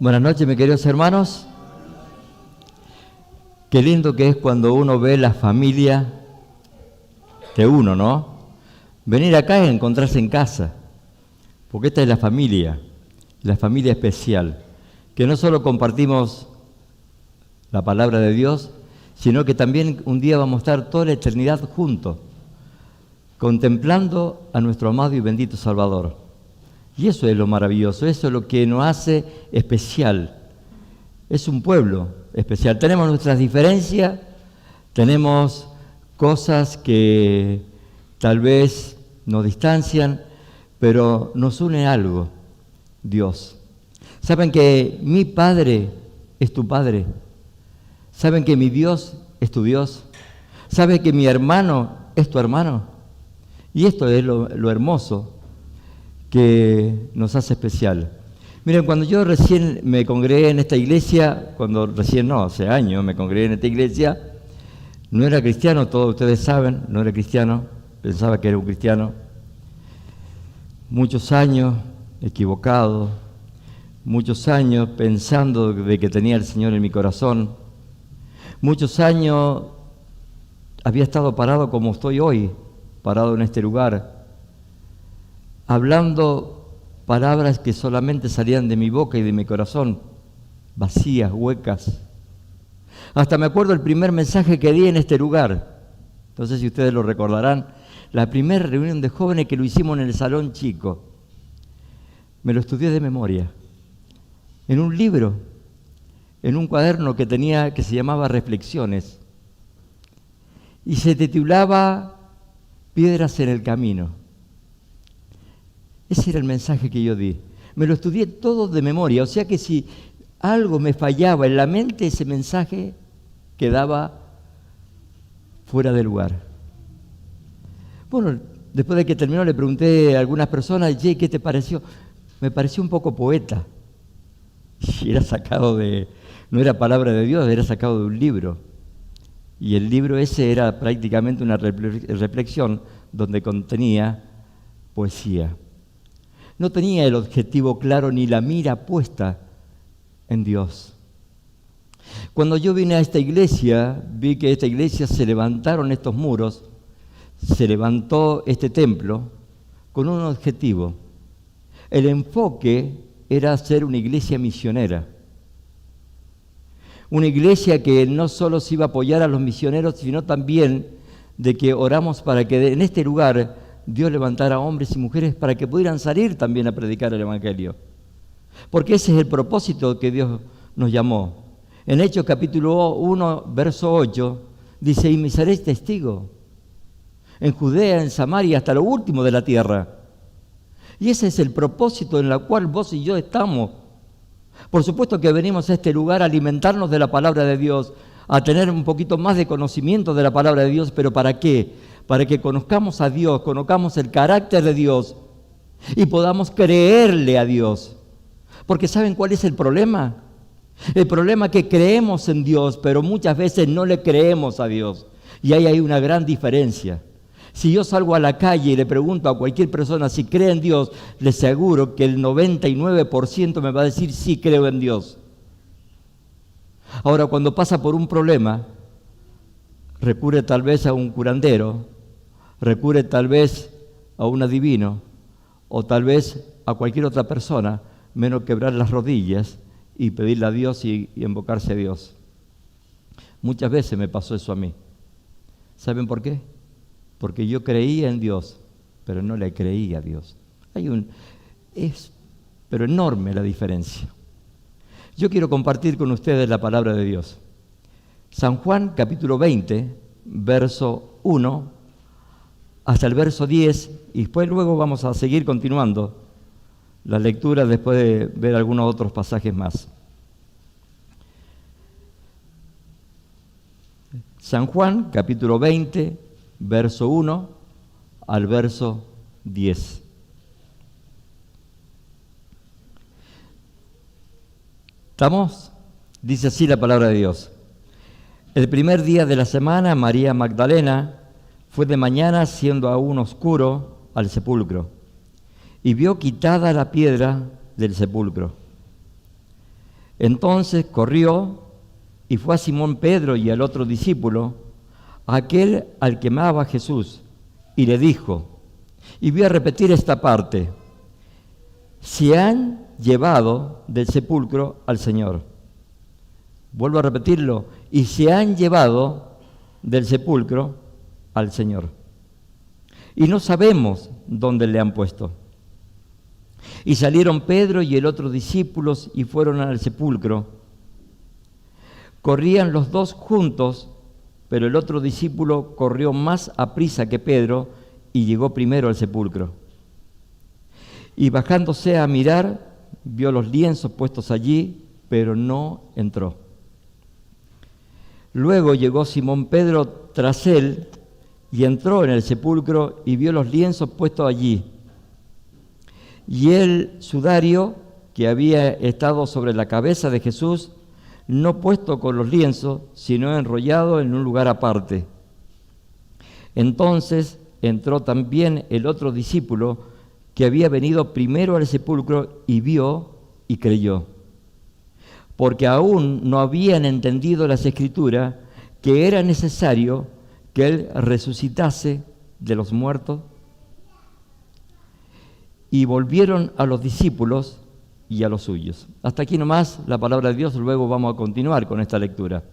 Buenas noches, mis queridos hermanos. Qué lindo que es cuando uno ve la familia de uno, ¿no? Venir acá y encontrarse en casa, porque esta es la familia especial, que no solo compartimos la palabra de Dios, sino que también un día vamos a estar toda la eternidad juntos, contemplando a nuestro amado y bendito Salvador. Y eso es lo maravilloso, eso es lo que nos hace especial. Es un pueblo especial. Tenemos nuestras diferencias, tenemos cosas que tal vez nos distancian, pero nos une algo, Dios. ¿Saben que mi Padre es tu Padre? ¿Saben que mi Dios es tu Dios? ¿Saben que mi hermano es tu hermano? Y esto es lo hermoso que nos hace especial. Miren, cuando yo recién me congregué en esta iglesia, hace años me congregué en esta iglesia, no era cristiano, todos ustedes saben, no era cristiano, pensaba que era un cristiano. Muchos años equivocado, muchos años pensando de que tenía el Señor en mi corazón, muchos años había estado parado como estoy hoy, parado en este lugar, hablando palabras que solamente salían de mi boca y de mi corazón, vacías, huecas. Hasta me acuerdo el primer mensaje que di en este lugar, no sé si ustedes lo recordarán, la primera reunión de jóvenes que lo hicimos en el salón chico. Me lo estudié de memoria, en un libro, en un cuaderno que tenía, que se llamaba Reflexiones, y se titulaba Piedras en el Camino. Ese era el mensaje que yo di. Me lo estudié todo de memoria, o sea que si algo me fallaba en la mente, ese mensaje quedaba fuera de lugar. Bueno, después de que terminó le pregunté a algunas personas, ¿qué te pareció? Me pareció un poco poeta. Y era sacado no era palabra de Dios, era sacado de un libro. Y el libro ese era prácticamente una reflexión donde contenía poesía. No tenía el objetivo claro ni la mira puesta en Dios. Cuando yo vine a esta iglesia, vi que esta iglesia se levantaron estos muros, se levantó este templo con un objetivo. El enfoque era ser una iglesia misionera. Una iglesia que no solo se iba a apoyar a los misioneros, sino también de que oramos para que en este lugar Dios levantara hombres y mujeres para que pudieran salir también a predicar el Evangelio. Porque ese es el propósito que Dios nos llamó. En Hechos capítulo 1, verso 8, dice, y me seréis testigo en Judea, en Samaria, hasta lo último de la tierra. Y ese es el propósito en el cual vos y yo estamos. Por supuesto que venimos a este lugar a alimentarnos de la palabra de Dios, a tener un poquito más de conocimiento de la palabra de Dios, pero ¿para qué? Para que conozcamos a Dios, conozcamos el carácter de Dios y podamos creerle a Dios. Porque ¿saben cuál es el problema? El problema es que creemos en Dios, pero muchas veces no le creemos a Dios. Y ahí hay una gran diferencia. Si yo salgo a la calle y le pregunto a cualquier persona si cree en Dios, les aseguro que el 99% me va a decir sí creo en Dios. Ahora, cuando pasa por un problema, recurre tal vez a un curandero, recurre tal vez a un adivino o tal vez a cualquier otra persona, menos quebrar las rodillas y pedirle a Dios y invocarse a Dios. Muchas veces me pasó eso a mí. ¿Saben por qué? Porque yo creía en Dios, pero no le creía a Dios. Pero enorme la diferencia. Yo quiero compartir con ustedes la palabra de Dios. San Juan, capítulo 20, verso 1, hasta el verso 10, y después luego vamos a seguir continuando la lectura después de ver algunos otros pasajes más. San Juan, capítulo 20, verso 1 al verso 10. ¿Estamos? Dice así la palabra de Dios. El primer día de la semana, María Magdalena fue de mañana, siendo aún oscuro, al sepulcro, y vio quitada la piedra del sepulcro. Entonces corrió y fue a Simón Pedro y al otro discípulo, aquel al que amaba Jesús, y le dijo, y voy a repetir esta parte, se han llevado del sepulcro al Señor. Vuelvo a repetirlo, y se han llevado del sepulcro al Señor. Y no sabemos dónde le han puesto. Y salieron Pedro y el otro discípulos y fueron al sepulcro. Corrían los dos juntos, pero el otro discípulo corrió más aprisa que Pedro y llegó primero al sepulcro. Y bajándose a mirar, vio los lienzos puestos allí, pero no entró. Luego llegó Simón Pedro tras él y entró en el sepulcro y vio los lienzos puestos allí. Y el sudario que había estado sobre la cabeza de Jesús, no puesto con los lienzos, sino enrollado en un lugar aparte. Entonces entró también el otro discípulo que había venido primero al sepulcro y vio y creyó. Porque aún no habían entendido las Escrituras que era necesario que Él resucitase de los muertos. Y volvieron a los discípulos y a los suyos. Hasta aquí nomás la palabra de Dios, luego vamos a continuar con esta lectura.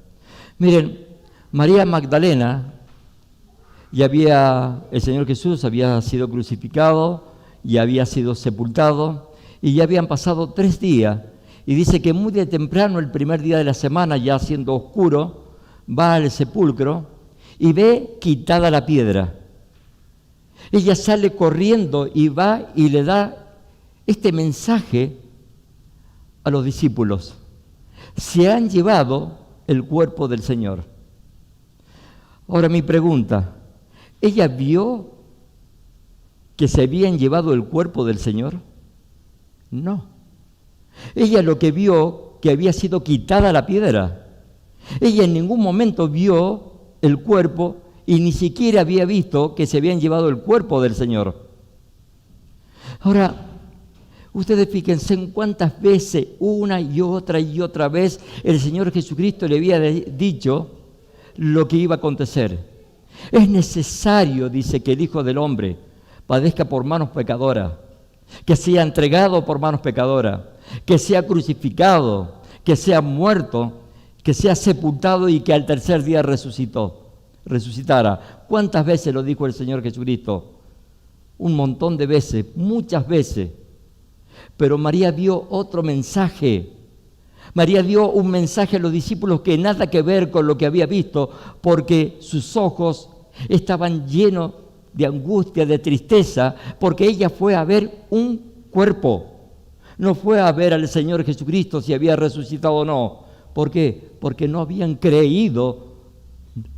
Miren, María Magdalena, el Señor Jesús había sido crucificado y había sido sepultado, y ya habían pasado 3 días, y dice que muy de temprano, el primer día de la semana, ya siendo oscuro, va al sepulcro y ve quitada la piedra. Ella sale corriendo y va y le da este mensaje a los discípulos. Se han llevado el cuerpo del Señor. Ahora mi pregunta, ¿ella vio que se habían llevado el cuerpo del Señor? No. Ella lo que vio, que había sido quitada la piedra. Ella en ningún momento vio el cuerpo y ni siquiera había visto que se habían llevado el cuerpo del Señor. Ahora, ustedes fíjense en cuántas veces, una y otra vez, el Señor Jesucristo le había dicho lo que iba a acontecer. Es necesario, dice, que el Hijo del Hombre padezca por manos pecadoras, que sea entregado por manos pecadoras, que sea crucificado, que sea muerto, que sea sepultado y que al tercer día resucitara. ¿Cuántas veces lo dijo el Señor Jesucristo? Un montón de veces, muchas veces. Pero María dio otro mensaje. María dio un mensaje a los discípulos que nada que ver con lo que había visto, porque sus ojos estaban llenos de angustia, de tristeza, porque ella fue a ver un cuerpo. No fue a ver al Señor Jesucristo si había resucitado o no. ¿Por qué? Porque no habían creído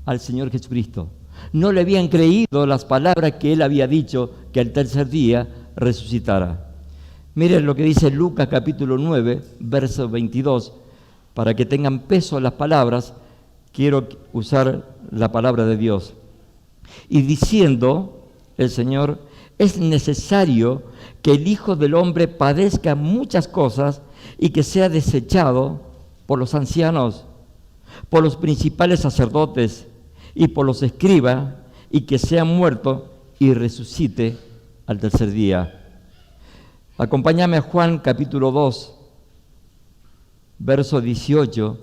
al Señor Jesucristo. No le habían creído las palabras que Él había dicho, que al tercer día resucitara. Miren lo que dice Lucas capítulo 9, verso 22. Para que tengan peso las palabras, quiero usar la palabra de Dios. Y diciendo el Señor, es necesario que el Hijo del Hombre padezca muchas cosas y que sea desechado por los ancianos, por los principales sacerdotes y por los escribas, y que sea muerto y resucite al tercer día. Acompáñame a Juan capítulo 2, verso 18.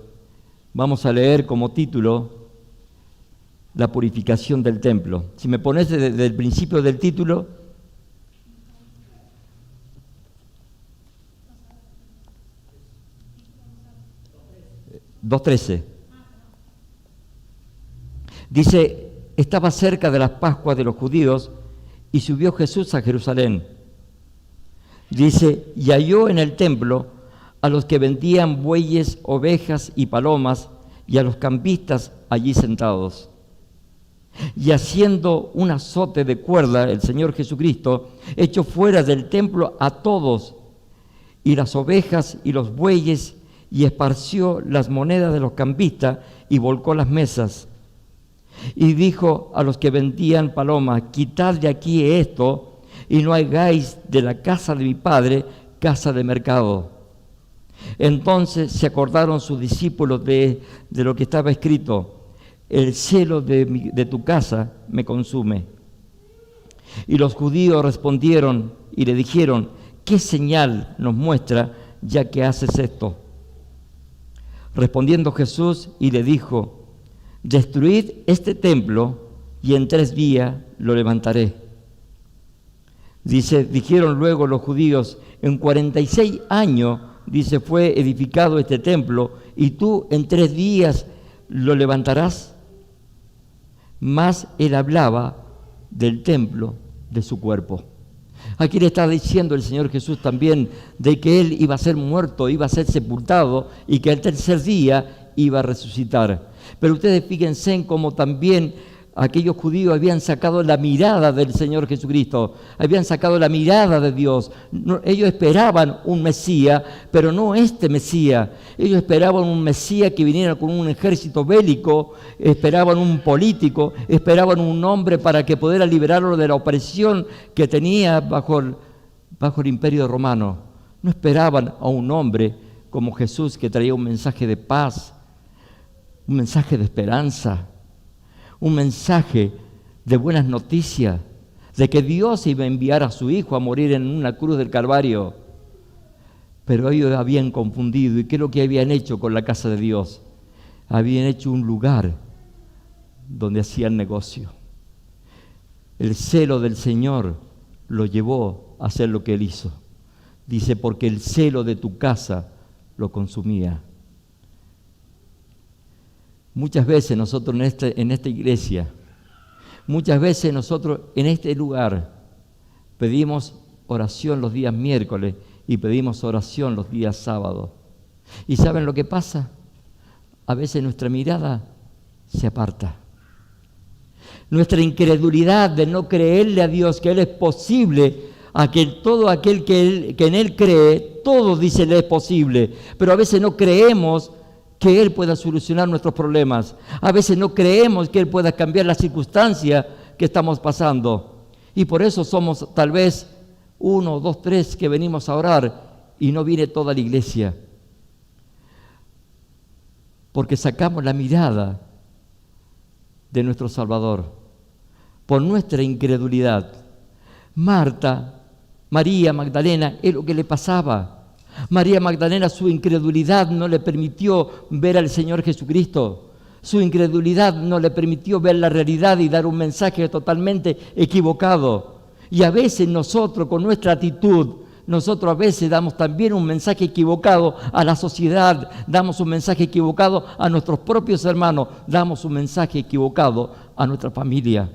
Vamos a leer como título la purificación del templo. Si me pones desde el principio del título, 2:13. Dice, estaba cerca de las Pascuas de los judíos y subió Jesús a Jerusalén. Dice, y halló en el templo a los que vendían bueyes, ovejas y palomas, y a los campistas allí sentados. Y haciendo un azote de cuerda, el Señor Jesucristo echó fuera del templo a todos, y las ovejas y los bueyes, y esparció las monedas de los campistas, y volcó las mesas. Y dijo a los que vendían palomas, quitad de aquí esto, y no hagáis de la casa de mi padre casa de mercado. Entonces se acordaron sus discípulos de lo que estaba escrito: el celo de tu casa me consume. Y los judíos respondieron y le dijeron: ¿qué señal nos muestra ya que haces esto? Respondiendo Jesús y le dijo: destruid este templo y en 3 días lo levantaré. Dijeron luego los judíos: en 46 años, fue edificado este templo, y tú en 3 días lo levantarás. Mas él hablaba del templo de su cuerpo. Aquí le está diciendo el Señor Jesús también de que Él iba a ser muerto, iba a ser sepultado y que al 3er día iba a resucitar. Pero ustedes fíjense en cómo también aquellos judíos habían sacado la mirada del Señor Jesucristo, habían sacado la mirada de Dios. Ellos esperaban un Mesías, pero no este Mesías. Ellos esperaban un Mesías que viniera con un ejército bélico, esperaban un político, esperaban un hombre para que pudiera liberarlo de la opresión que tenía bajo el imperio romano. No esperaban a un hombre como Jesús, que traía un mensaje de paz, un mensaje de esperanza, un mensaje de buenas noticias, de que Dios iba a enviar a su Hijo a morir en una cruz del Calvario. Pero ellos habían confundido. ¿Y qué es lo que habían hecho con la casa de Dios? Habían hecho un lugar donde hacían negocio. El celo del Señor lo llevó a hacer lo que Él hizo. Dice: porque el celo de tu casa lo consumía. Muchas veces nosotros en esta iglesia, muchas veces nosotros en este lugar pedimos oración los días miércoles y pedimos oración los días sábados. ¿Y saben lo que pasa? A veces nuestra mirada se aparta. Nuestra incredulidad de no creerle a Dios que Él es posible, a que todo aquel que en Él cree, todo dice le es posible, pero a veces no creemos que Él pueda solucionar nuestros problemas. A veces no creemos que Él pueda cambiar las circunstancias que estamos pasando. Y por eso somos tal vez 1, 2, 3 que venimos a orar y no viene toda la iglesia. Porque sacamos la mirada de nuestro Salvador por nuestra incredulidad. María Magdalena, es lo que le pasaba. María Magdalena, su incredulidad no le permitió ver al Señor Jesucristo. Su incredulidad no le permitió ver la realidad y dar un mensaje totalmente equivocado. Y a veces nosotros, con nuestra actitud, nosotros a veces damos también un mensaje equivocado a la sociedad, damos un mensaje equivocado a nuestros propios hermanos, damos un mensaje equivocado a nuestra familia.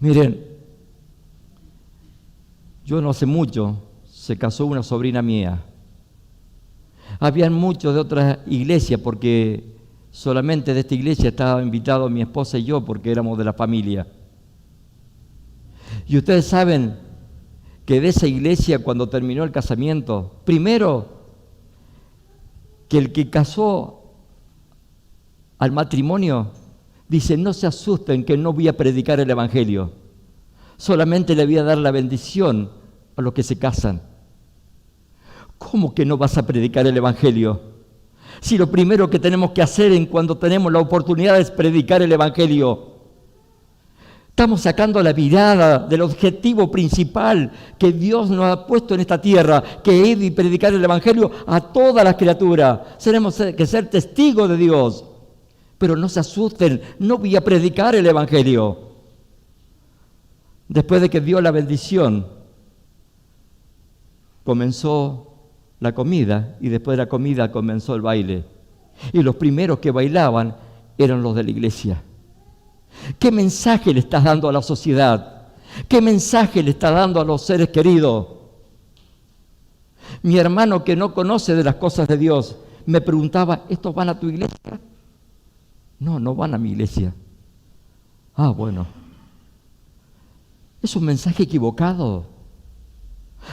Miren, yo no hace mucho se casó una sobrina mía. Habían muchos de otras iglesias, porque solamente de esta iglesia estaba invitado mi esposa y yo, porque éramos de la familia. Y ustedes saben que de esa iglesia, cuando terminó el casamiento, primero, que el que casó al matrimonio dice: no se asusten que no voy a predicar el evangelio, solamente le voy a dar la bendición a los que se casan. ¿Cómo que no vas a predicar el evangelio? Si lo primero que tenemos que hacer en cuando tenemos la oportunidad es predicar el evangelio. Estamos sacando la mirada del objetivo principal que Dios nos ha puesto en esta tierra, que es predicar el evangelio a todas las criaturas. Tenemos que ser testigos de Dios. Pero no se asusten, no voy a predicar el evangelio. Después de que dio la bendición, comenzó la comida, y después de la comida comenzó el baile. Y los primeros que bailaban eran los de la iglesia. ¿Qué mensaje le estás dando a la sociedad? ¿Qué mensaje le estás dando a los seres queridos? Mi hermano, que no conoce de las cosas de Dios, me preguntaba: ¿estos van a tu iglesia? No, no van a mi iglesia. Ah, bueno. Es un mensaje equivocado.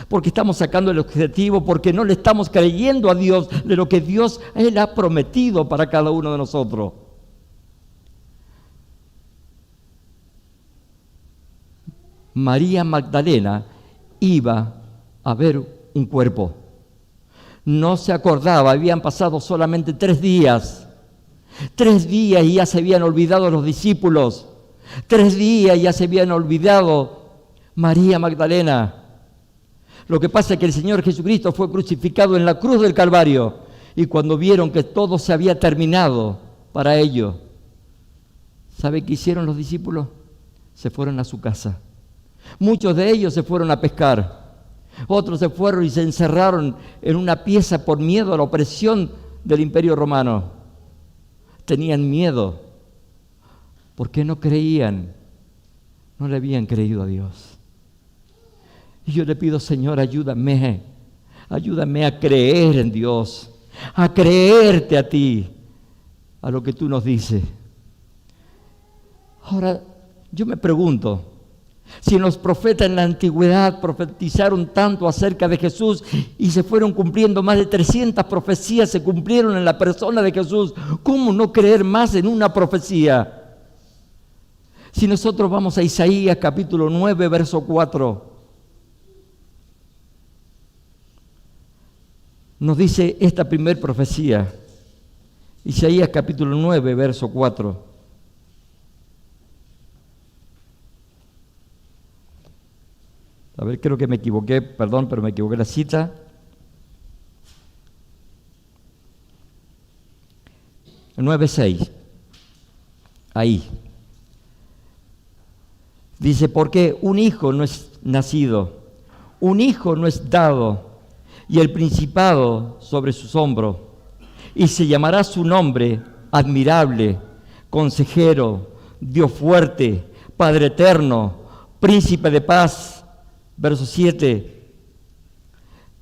Porque estamos sacando el objetivo, porque no le estamos creyendo a Dios de lo que Dios Él ha prometido para cada uno de nosotros. María Magdalena iba a ver un cuerpo. No se acordaba, habían pasado solamente 3 días. 3 días y ya se habían olvidado los discípulos. 3 días y ya se habían olvidado María Magdalena. Lo que pasa es que el Señor Jesucristo fue crucificado en la cruz del Calvario, y cuando vieron que todo se había terminado para ellos, ¿sabe qué hicieron los discípulos? Se fueron a su casa. Muchos de ellos se fueron a pescar. Otros se fueron y se encerraron en una pieza por miedo a la opresión del Imperio Romano. Tenían miedo porque no creían, no le habían creído a Dios. Y yo le pido, Señor, ayúdame a creer en Dios, a creerte a ti, a lo que tú nos dices. Ahora, yo me pregunto, si los profetas en la antigüedad profetizaron tanto acerca de Jesús y se fueron cumpliendo más de 300 profecías, se cumplieron en la persona de Jesús, ¿cómo no creer más en una profecía? Si nosotros vamos a Isaías capítulo 9, verso 4, nos dice esta primer profecía. Isaías capítulo 9, verso 4. A ver, creo que me equivoqué, perdón, pero me equivoqué la cita. El 9:6. Ahí. Dice, porque un hijo no es nacido, un hijo no es dado, y el principado sobre sus hombros, y se llamará su nombre admirable, consejero, Dios fuerte, Padre eterno, príncipe de paz. Verso 7,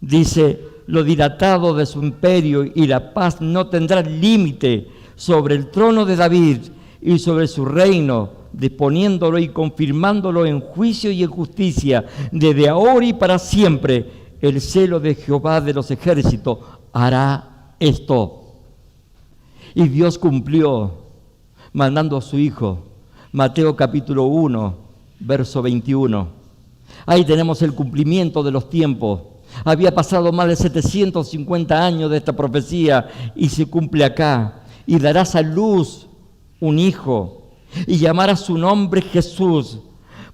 dice, lo dilatado de su imperio y la paz no tendrá límite sobre el trono de David y sobre su reino, disponiéndolo y confirmándolo en juicio y en justicia, desde ahora y para siempre. El celo de Jehová de los ejércitos hará esto. Y Dios cumplió, mandando a su Hijo. Mateo capítulo 1, verso 21. Ahí tenemos el cumplimiento de los tiempos. Había pasado más de 750 años de esta profecía y se cumple acá. Y darás a luz un hijo y llamarás su nombre Jesús,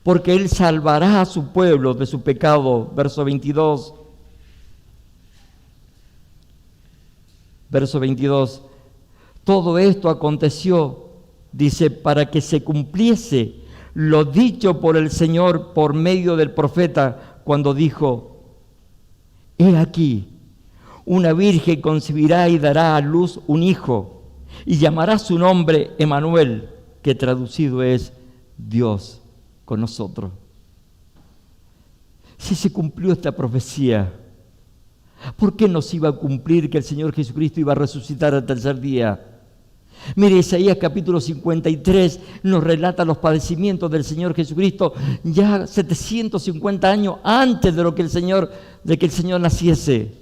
porque él salvará a su pueblo de su pecado. Verso 22. Verso 22. Todo esto aconteció, dice, para que se cumpliese lo dicho por el Señor por medio del profeta cuando dijo, he aquí, una virgen concebirá y dará a luz un hijo y llamará su nombre Emmanuel, que traducido es Dios con nosotros. Si se cumplió esta profecía, ¿por qué no se iba a cumplir que el Señor Jesucristo iba a resucitar al tercer día? Mire, Isaías capítulo 53 nos relata los padecimientos del Señor Jesucristo ya 750 años antes de que el Señor naciese,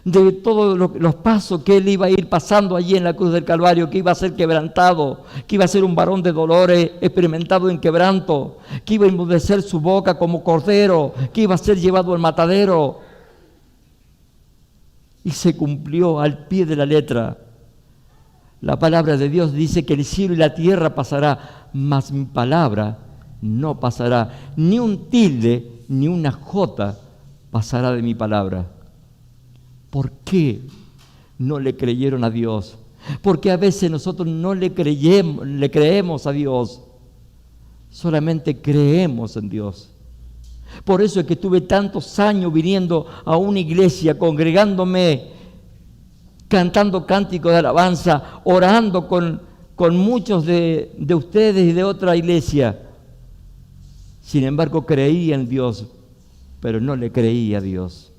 de todos los pasos que Él iba a ir pasando allí en la cruz del Calvario, que iba a ser quebrantado, que iba a ser un varón de dolores, experimentado en quebranto, que iba a enmudecer su boca como cordero, que iba a ser llevado al matadero. Y se cumplió al pie de la letra. La palabra de Dios dice que el cielo y la tierra pasará, mas mi palabra no pasará. Ni un tilde, ni una jota pasará de mi palabra. ¿Por qué no le creyeron a Dios? Porque a veces nosotros no le creemos a Dios. Solamente creemos en Dios. Por eso es que tuve tantos años viniendo a una iglesia, congregándome, cantando cánticos de alabanza, orando con muchos de ustedes y de otra iglesia. Sin embargo, creía en Dios, pero no le creía a Dios.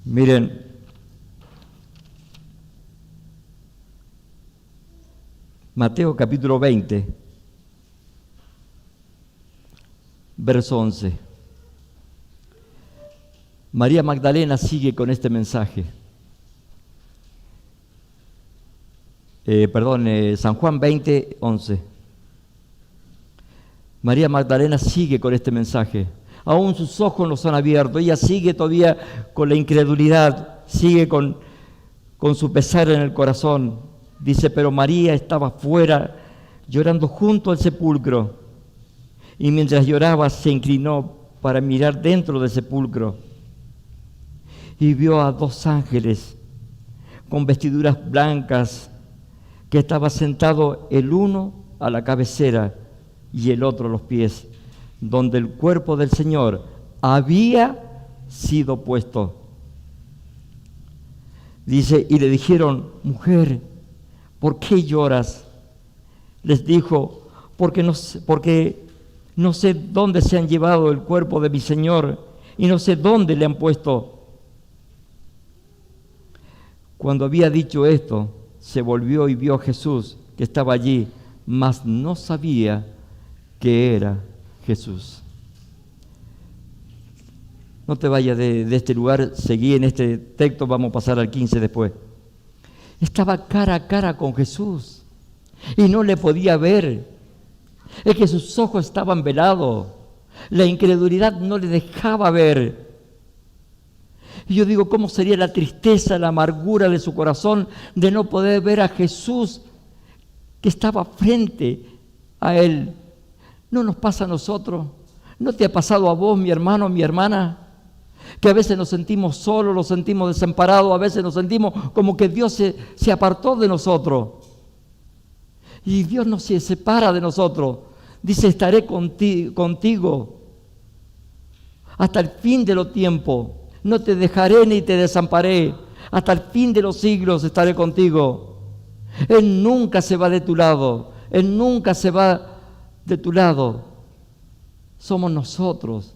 Miren, Mateo capítulo 20, verso 11. María Magdalena sigue con este mensaje. San Juan 20, 11. María Magdalena sigue con este mensaje. Aún sus ojos no son abiertos. Ella sigue todavía con la incredulidad, sigue con su pesar en el corazón. Dice, pero María estaba fuera llorando junto al sepulcro. Y mientras lloraba se inclinó para mirar dentro del sepulcro. Y vio a 2 ángeles con vestiduras blancas que estaba sentado el uno a la cabecera y el otro a los pies, donde el cuerpo del Señor había sido puesto. Dice, y le dijeron, mujer, ¿por qué lloras? Les dijo, porque no sé dónde se han llevado el cuerpo de mi Señor y no sé dónde le han puesto. Cuando había dicho esto, se volvió y vio a Jesús que estaba allí, mas no sabía que era Jesús. No te vayas de este lugar, seguí en este texto, vamos a pasar al 15 después. Estaba cara a cara con Jesús y no le podía ver. Es que sus ojos estaban velados, la incredulidad no le dejaba ver. Y yo digo, ¿cómo sería la tristeza, la amargura de su corazón de no poder ver a Jesús que estaba frente a él? ¿No nos pasa a nosotros? ¿No te ha pasado a vos, mi hermano, mi hermana? Que a veces nos sentimos solos, nos sentimos desamparados, a veces nos sentimos como que Dios se apartó de nosotros. Y Dios no se separa de nosotros. Dice, estaré contigo hasta el fin de los tiempos. No te dejaré ni te desamparé. Hasta el fin de los siglos estaré contigo. Él nunca se va de tu lado. Él nunca se va de tu lado. Somos nosotros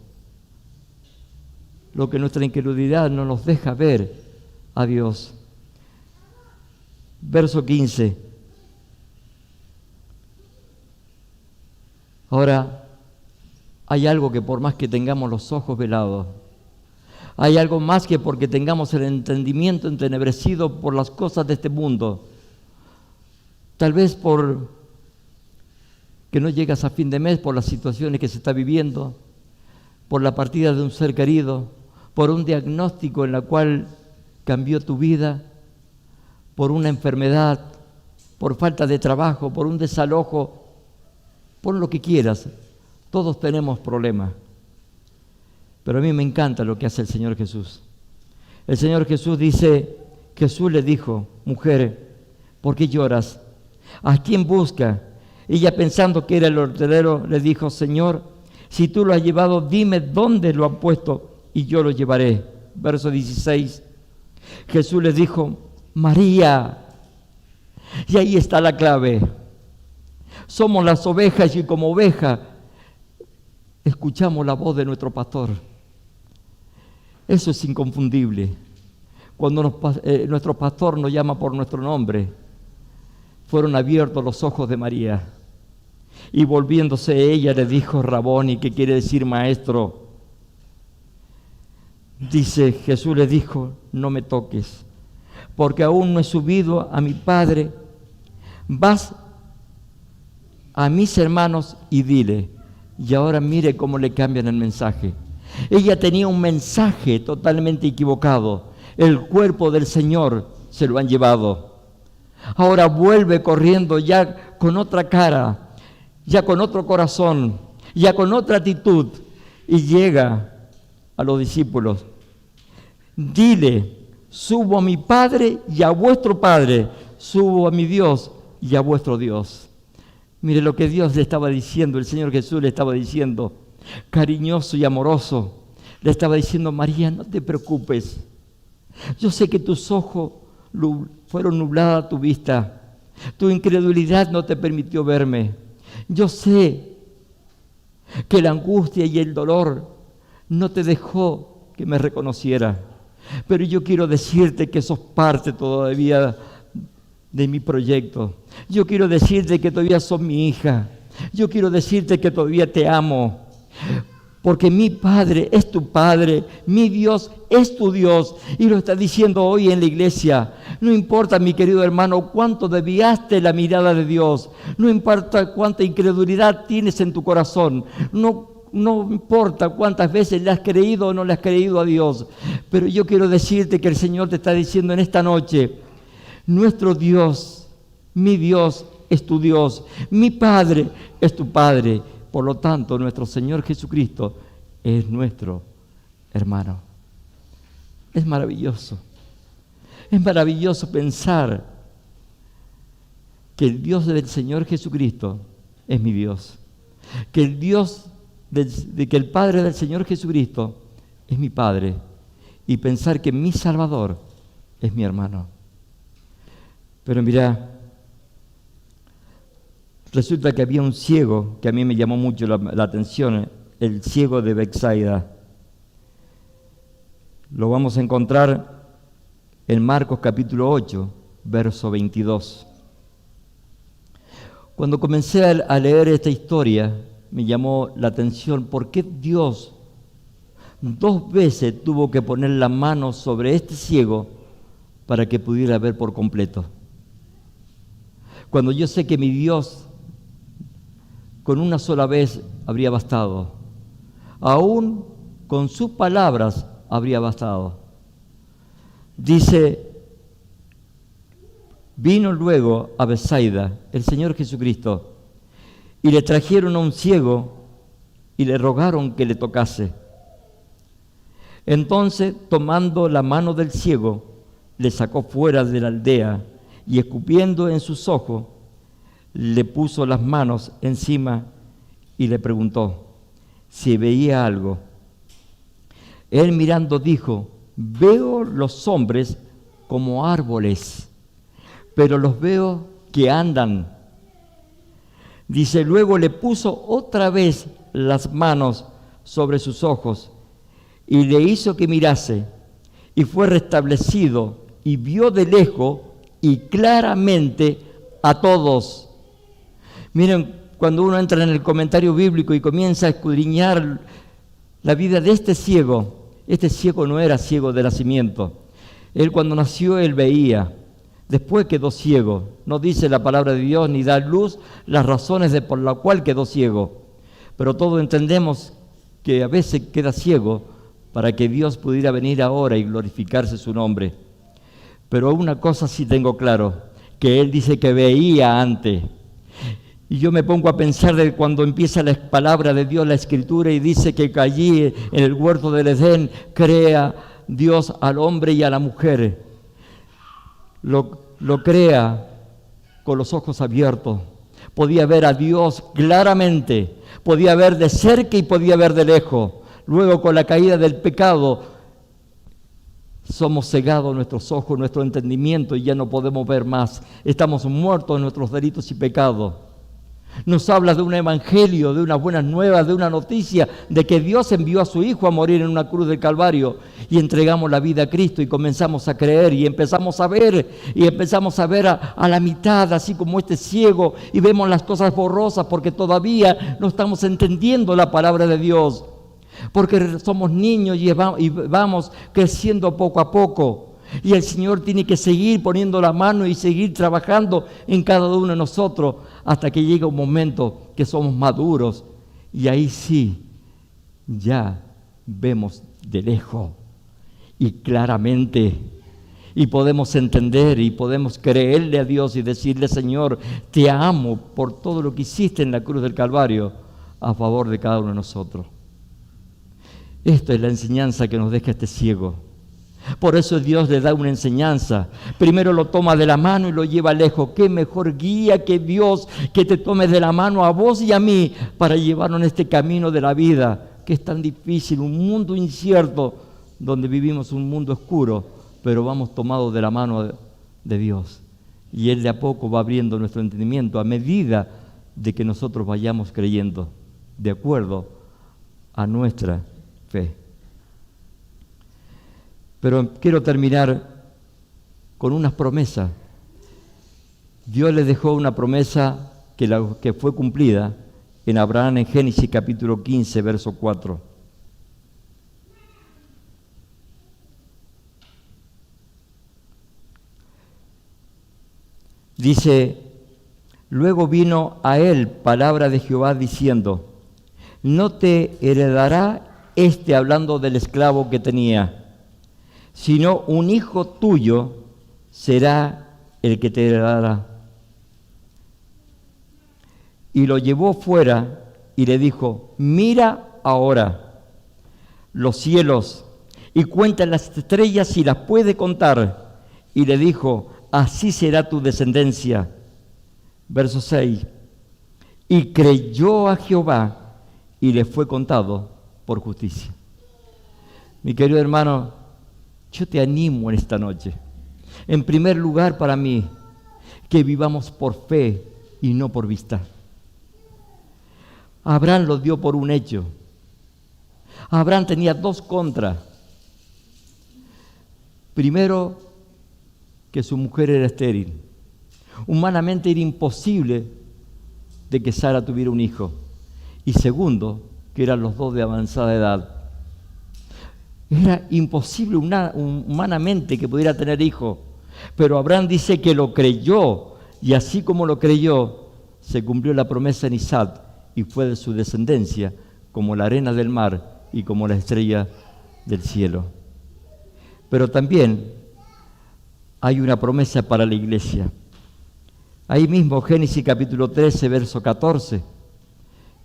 lo que nuestra incredulidad no nos deja ver a Dios. Verso 15. Ahora, hay algo que por más que tengamos los ojos velados, hay algo más que porque tengamos el entendimiento entenebrecido por las cosas de este mundo, tal vez por que no llegas a fin de mes, por las situaciones que se está viviendo, por la partida de un ser querido, por un diagnóstico en la cual cambió tu vida, por una enfermedad, por falta de trabajo, por un desalojo, por lo que quieras. Todos tenemos problemas. Pero a mí me encanta lo que hace el Señor Jesús. El Señor Jesús dice, Jesús le dijo, mujer, ¿por qué lloras? ¿A quién busca? Ella, pensando que era el hortelero, le dijo, Señor, si tú lo has llevado, dime dónde lo han puesto y yo lo llevaré. Verso 16. Jesús le dijo, María. Y ahí está la clave. Somos las ovejas y como oveja escuchamos la voz de nuestro pastor. Eso es inconfundible. Cuando nuestro pastor nos llama por nuestro nombre, fueron abiertos los ojos de María. Y volviéndose ella le dijo, Raboni, que quiere decir maestro. Dice, Jesús le dijo, no me toques, porque aún no he subido a mi Padre. Vas a mis hermanos y dile. Y ahora mire cómo le cambian el mensaje. Ella tenía un mensaje totalmente equivocado. El cuerpo del Señor se lo han llevado. Ahora vuelve corriendo ya con otra cara, ya con otro corazón, ya con otra actitud, y llega a los discípulos. Dile, subo a mi Padre y a vuestro Padre, subo a mi Dios y a vuestro Dios. Mire lo que Dios le estaba diciendo, el Señor Jesús le estaba diciendo, cariñoso y amoroso, le estaba diciendo, María, no te preocupes. Yo sé que tus ojos fueron nubladas tu vista, tu incredulidad no te permitió verme. Yo sé que la angustia y el dolor no te dejó que me reconociera, pero yo quiero decirte que sos parte todavía de mi proyecto. Yo quiero decirte que todavía sos mi hija. Yo quiero decirte que todavía te amo. Porque mi Padre es tu Padre, mi Dios es tu Dios. Y lo está diciendo hoy en la iglesia. No importa, mi querido hermano, cuánto desviaste la mirada de Dios. No importa cuánta incredulidad tienes en tu corazón. No importa cuántas veces le has creído o no le has creído a Dios. Pero yo quiero decirte que el Señor te está diciendo en esta noche, nuestro Dios, mi Dios es tu Dios, mi Padre es tu Padre. Por lo tanto, nuestro Señor Jesucristo es nuestro hermano. Es maravilloso. Es maravilloso pensar que el Dios del Señor Jesucristo es mi Dios. Que el Padre del Señor Jesucristo es mi Padre. Y pensar que mi Salvador es mi hermano. Pero mira, resulta que había un ciego que a mí me llamó mucho la atención, el ciego de Betsaida. Lo vamos a encontrar en Marcos capítulo 8, verso 22. Cuando comencé a leer esta historia, me llamó la atención por qué Dios 2 veces tuvo que poner la mano sobre este ciego para que pudiera ver por completo. Cuando yo sé que mi Dios con una sola vez habría bastado. Aún con sus palabras habría bastado. Dice, vino luego a Betsaida el Señor Jesucristo y le trajeron a un ciego y le rogaron que le tocase. Entonces, tomando la mano del ciego, le sacó fuera de la aldea y escupiendo en sus ojos, le puso las manos encima y le preguntó si veía algo. Él mirando dijo, veo los hombres como árboles, pero los veo que andan. Dice, luego le puso otra vez las manos sobre sus ojos y le hizo que mirase, y fue restablecido y vio de lejos y claramente a todos. Miren, cuando uno entra en el comentario bíblico y comienza a escudriñar la vida de este ciego no era ciego de nacimiento. Él cuando nació, él veía. Después quedó ciego. No dice la palabra de Dios ni da luz las razones por las cuales quedó ciego. Pero todos entendemos que a veces queda ciego para que Dios pudiera venir ahora y glorificarse su nombre. Pero una cosa sí tengo claro, que él dice que veía antes. Y yo me pongo a pensar de cuando empieza la palabra de Dios, la Escritura, y dice que allí en el huerto del Edén crea Dios al hombre y a la mujer. Lo crea con los ojos abiertos. Podía ver a Dios claramente, podía ver de cerca y podía ver de lejos. Luego, con la caída del pecado, somos cegados nuestros ojos, nuestro entendimiento, y ya no podemos ver más. Estamos muertos en nuestros delitos y pecados. Nos habla de un evangelio, de unas buenas nuevas, de una noticia de que Dios envió a su Hijo a morir en una cruz del Calvario, y entregamos la vida a Cristo y comenzamos a creer y empezamos a ver a la mitad, así como este ciego, y vemos las cosas borrosas porque todavía no estamos entendiendo la palabra de Dios, porque somos niños y vamos creciendo poco a poco. Y el Señor tiene que seguir poniendo la mano y seguir trabajando en cada uno de nosotros hasta que llegue un momento que somos maduros, y ahí sí, ya vemos de lejos y claramente, y podemos entender y podemos creerle a Dios y decirle, Señor, te amo por todo lo que hiciste en la cruz del Calvario a favor de cada uno de nosotros. Esta es la enseñanza que nos deja este ciego. Por eso Dios le da una enseñanza. Primero lo toma de la mano y lo lleva lejos. ¿Qué mejor guía que Dios que te tome de la mano a vos y a mí para llevarnos en este camino de la vida, que es tan difícil, un mundo incierto, donde vivimos un mundo oscuro, pero vamos tomados de la mano de Dios. Y Él de a poco va abriendo nuestro entendimiento a medida de que nosotros vayamos creyendo, de acuerdo a nuestra fe. Pero quiero terminar con unas promesas. Dios le dejó una promesa que fue cumplida en Abraham en Génesis capítulo 15, verso 4. Dice, luego vino a él palabra de Jehová diciendo, no te heredará hablando del esclavo que tenía, sino un hijo tuyo será el que te heredará. Y lo llevó fuera y le dijo, mira ahora los cielos y cuenta las estrellas si las puede contar. Y le dijo, así será tu descendencia. Verso 6. Y creyó a Jehová y le fue contado por justicia. Mi querido hermano, yo te animo en esta noche. En primer lugar para mí, que vivamos por fe y no por vista. Abraham lo dio por un hecho. Abraham tenía dos contras. Primero, que su mujer era estéril. Humanamente era imposible de que Sara tuviera un hijo. Y segundo, que eran los dos de avanzada edad. Era imposible humanamente que pudiera tener hijo. Pero Abraham dice que lo creyó, y así como lo creyó, se cumplió la promesa en Isaac, y fue de su descendencia, como la arena del mar y como la estrella del cielo. Pero también hay una promesa para la iglesia. Ahí mismo, Génesis capítulo 13, verso 14,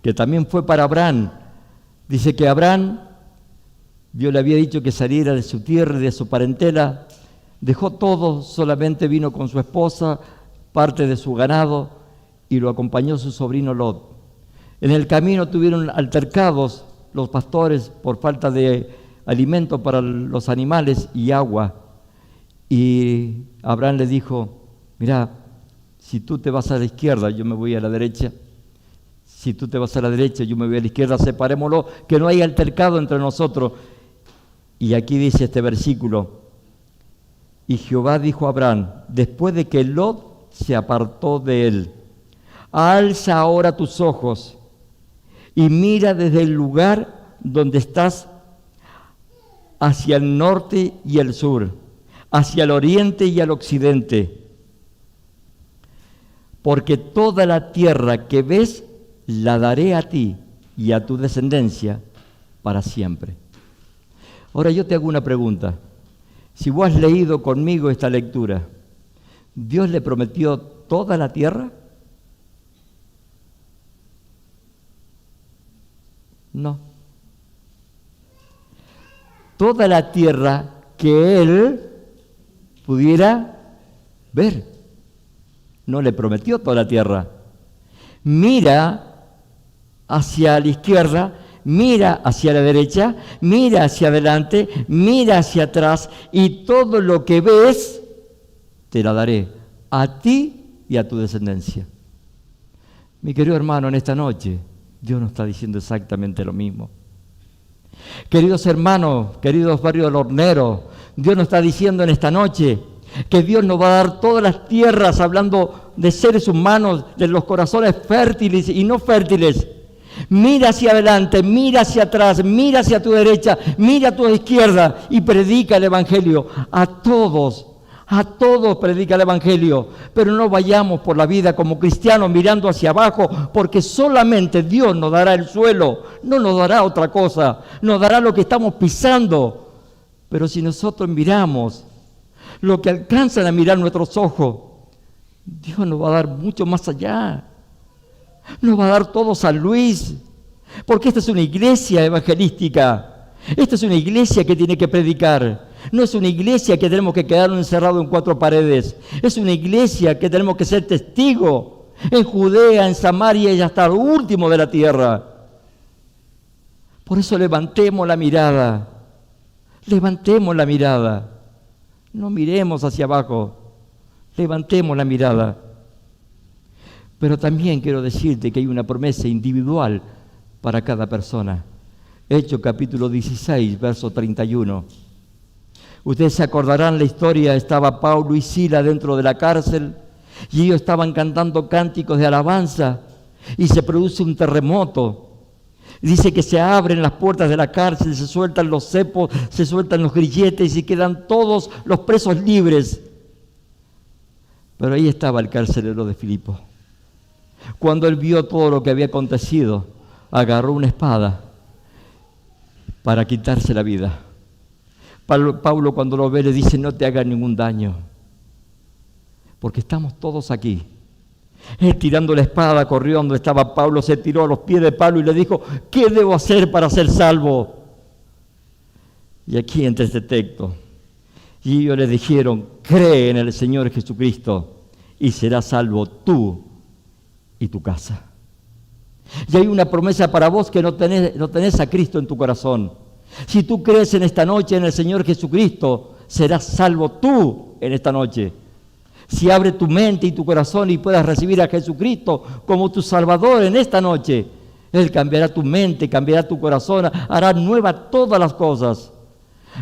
que también fue para Abraham. Dice que Abraham, Dios le había dicho que saliera de su tierra y de su parentela, dejó todo, solamente vino con su esposa, parte de su ganado, y lo acompañó su sobrino Lot. En el camino tuvieron altercados los pastores por falta de alimento para los animales y agua. Y Abraham le dijo, mira, si tú te vas a la izquierda, yo me voy a la derecha. Si tú te vas a la derecha, yo me voy a la izquierda, separémoslo, que no haya altercado entre nosotros. Y aquí dice este versículo, y Jehová dijo a Abraham, después de que Lot se apartó de él, alza ahora tus ojos y mira desde el lugar donde estás hacia el norte y el sur, hacia el oriente y al occidente, porque toda la tierra que ves la daré a ti y a tu descendencia para siempre. Ahora yo te hago una pregunta. Si vos has leído conmigo esta lectura, ¿Dios le prometió toda la tierra? No. Toda la tierra que él pudiera ver. No le prometió toda la tierra. Mira hacia la izquierda, mira hacia la derecha, mira hacia adelante, mira hacia atrás, y todo lo que ves te la daré a ti y a tu descendencia. Mi querido hermano, en esta noche Dios nos está diciendo exactamente lo mismo. Queridos hermanos, queridos barrios del Hornero, Dios nos está diciendo en esta noche que Dios nos va a dar todas las tierras, hablando de seres humanos, de los corazones fértiles y no fértiles. Mira hacia adelante, mira hacia atrás, mira hacia tu derecha, mira a tu izquierda y predica el Evangelio a todos. A todos predica el Evangelio, pero no vayamos por la vida como cristianos mirando hacia abajo, porque solamente Dios nos dará el suelo, no nos dará otra cosa, nos dará lo que estamos pisando. Pero si nosotros miramos lo que alcanzan a mirar nuestros ojos, Dios nos va a dar mucho más allá. Nos va a dar todo San Luis, porque esta es una iglesia evangelística, esta es una iglesia que tiene que predicar. No es una iglesia que tenemos que quedarnos encerrados en cuatro paredes. Es una iglesia que tenemos que ser testigos en Judea, en Samaria y hasta el último de la tierra. Por eso levantemos la mirada. Levantemos la mirada. No miremos hacia abajo. Levantemos la mirada. Pero también quiero decirte que hay una promesa individual para cada persona. Hechos capítulo 16, verso 31. Ustedes se acordarán la historia, estaba Pablo y Sila dentro de la cárcel y ellos estaban cantando cánticos de alabanza y se produce un terremoto. Dice que se abren las puertas de la cárcel, se sueltan los cepos, se sueltan los grilletes y quedan todos los presos libres. Pero ahí estaba el carcelero de Filipo. Cuando él vio todo lo que había acontecido, agarró una espada para quitarse la vida. Pablo cuando lo ve le dice: no te hagas ningún daño, porque estamos todos aquí. Él, tirando la espada, corrió donde estaba Pablo, se tiró a los pies de Pablo y le dijo: ¿qué debo hacer para ser salvo? Y aquí entra este texto. Y ellos le dijeron: cree en el Señor Jesucristo y serás salvo tú y tu casa. Y hay una promesa para vos que no tenés a Cristo en tu corazón. Si tú crees en esta noche en el Señor Jesucristo, serás salvo tú en esta noche. Si abre tu mente y tu corazón y puedas recibir a Jesucristo como tu Salvador en esta noche, Él cambiará tu mente, cambiará tu corazón, hará nueva todas las cosas.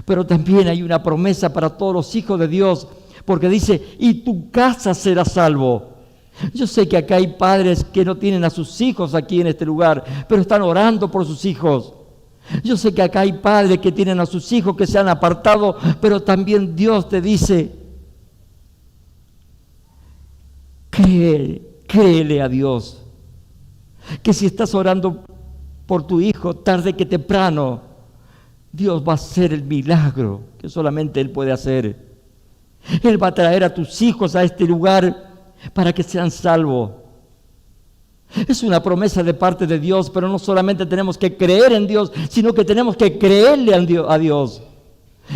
Pero también hay una promesa para todos los hijos de Dios, porque dice: y tu casa será salvo. Yo sé que acá hay padres que no tienen a sus hijos aquí en este lugar, pero están orando por sus hijos. Yo sé que acá hay padres que tienen a sus hijos que se han apartado, pero también Dios te dice: créele a Dios, que si estás orando por tu hijo, tarde que temprano, Dios va a hacer el milagro que solamente Él puede hacer. Él va a traer a tus hijos a este lugar para que sean salvos. Es una promesa de parte de Dios, pero no solamente tenemos que creer en Dios, sino que tenemos que creerle a Dios,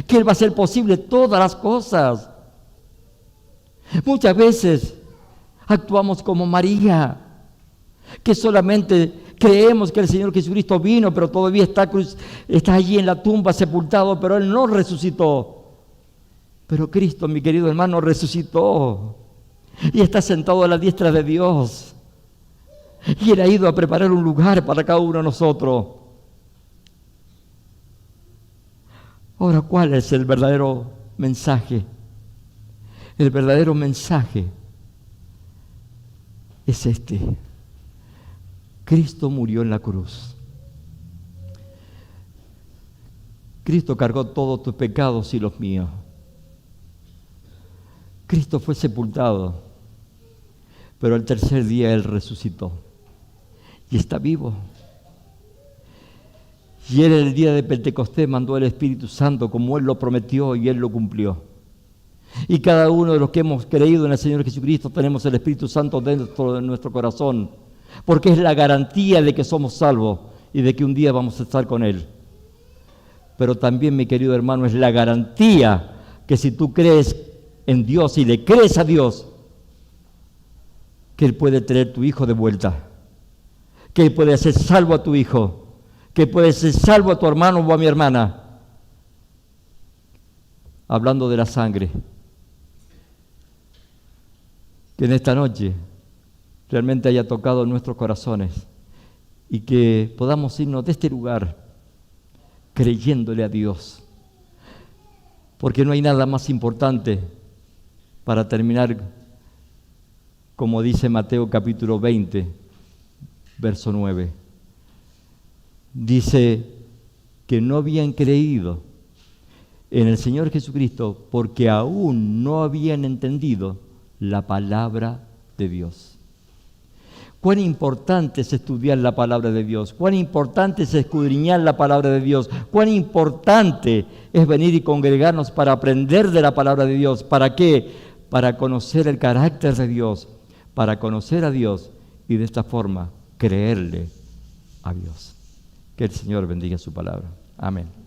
que Él va a hacer posible todas las cosas. Muchas veces actuamos como María, que solamente creemos que el Señor Jesucristo vino, pero todavía está allí en la tumba sepultado, pero Él no resucitó. Pero Cristo, mi querido hermano, resucitó y está sentado a la diestra de Dios. Y Él ha ido a preparar un lugar para cada uno de nosotros. Ahora, ¿cuál es el verdadero mensaje? El verdadero mensaje es este: Cristo murió en la cruz. Cristo cargó todos tus pecados y los míos. Cristo fue sepultado, pero al tercer día Él resucitó y está vivo. Y Él, el día de Pentecostés, mandó el Espíritu Santo como Él lo prometió y Él lo cumplió. Y cada uno de los que hemos creído en el Señor Jesucristo tenemos el Espíritu Santo dentro de nuestro corazón, porque es la garantía de que somos salvos y de que un día vamos a estar con Él. Pero también, mi querido hermano, es la garantía que si tú crees en Dios y le crees a Dios, que Él puede traer tu hijo de vuelta, que Él puede hacer salvo a tu hijo, que puede ser salvo a tu hermano o a mi hermana. Hablando de la sangre, que en esta noche realmente haya tocado nuestros corazones y que podamos irnos de este lugar creyéndole a Dios, porque no hay nada más importante para terminar, como dice Mateo capítulo 20, verso 9. Dice que no habían creído en el Señor Jesucristo porque aún no habían entendido la palabra de Dios. Cuán importante es estudiar la palabra de Dios, cuán importante es escudriñar la palabra de Dios, cuán importante es venir y congregarnos para aprender de la palabra de Dios. ¿Para qué? Para conocer el carácter de Dios, para conocer a Dios y de esta forma creerle a Dios. Que el Señor bendiga su palabra. Amén.